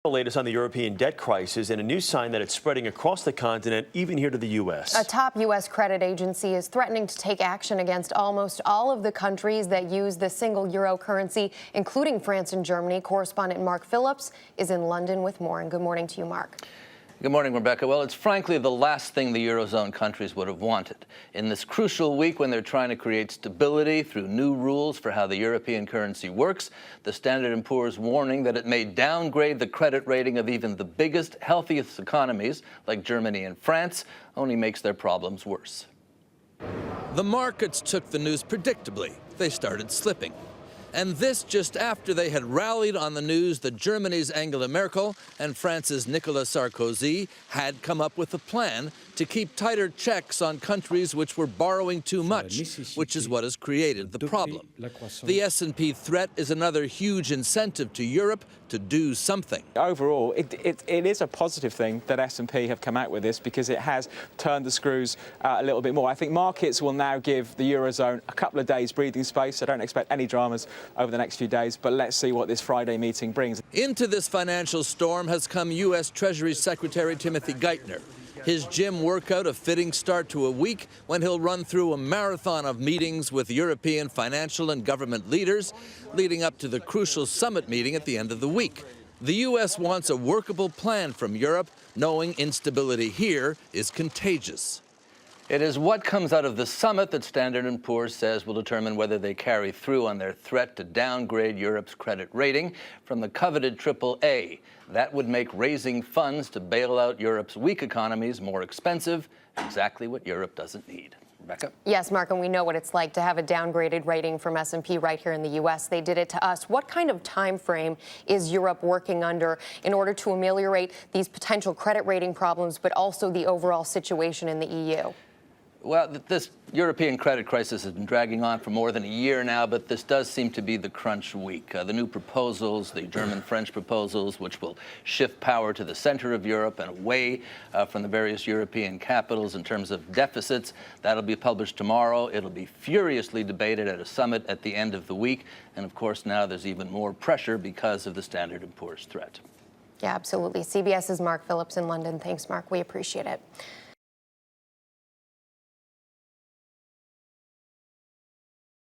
The latest on the European debt crisis and a new sign that it's spreading across the continent, even here to the U.S. A top U.S. credit agency is threatening to take action against almost all of the countries that use the single euro currency, including France and Germany. Correspondent Mark Phillips is in London with more. And good morning to you, Mark. Good morning, Rebecca. Well, it's frankly the last thing the Eurozone countries would have wanted. In this crucial week when they're trying to create stability through new rules for how the European currency works, the Standard & Poor's warning that it may downgrade the credit rating of even the biggest, healthiest economies, like Germany and France, only makes their problems worse. The markets took the news predictably. They started slipping. And this just after they had rallied on the news that Germany's Angela Merkel and France's Nicolas Sarkozy had come up with a plan to keep tighter checks on countries which were borrowing too much, which is what has created the problem. The S&P threat is another huge incentive to Europe to do something. Overall, it is a positive thing that S&P have come out with this because it has turned the screws a little bit more. I think markets will now give the Eurozone a couple of days breathing space. I don't expect any dramas over the next few days, but let's see what this Friday meeting brings. Into this financial storm has come U.S. Treasury Secretary Timothy Geithner. His gym workout a fitting start to a week when he'll run through a marathon of meetings with European financial and government leaders leading up to the crucial summit meeting at the end of the week. The U.S. wants a workable plan from Europe, knowing instability here is contagious. It is what comes out of the summit that Standard & Poor's says will determine whether they carry through on their threat to downgrade Europe's credit rating from the coveted AAA. That would make raising funds to bail out Europe's weak economies more expensive, exactly what Europe doesn't need. Rebecca? Yes, Mark, and we know what it's like to have a downgraded rating from S&P right here in the U.S. They did it to us. What kind of time frame is Europe working under in order to ameliorate these potential credit rating problems, but also the overall situation in the EU? Well, this European credit crisis has been dragging on for more than a year now, but this does seem to be the crunch week. The new proposals, the German-French proposals, which will shift power to the center of Europe and away from the various European capitals in terms of deficits, that'll be published tomorrow. It'll be furiously debated at a summit at the end of the week. And of course, now there's even more pressure because of the Standard & Poor's threat. Yeah, absolutely. CBS's Mark Phillips in London. Thanks, Mark. We appreciate it.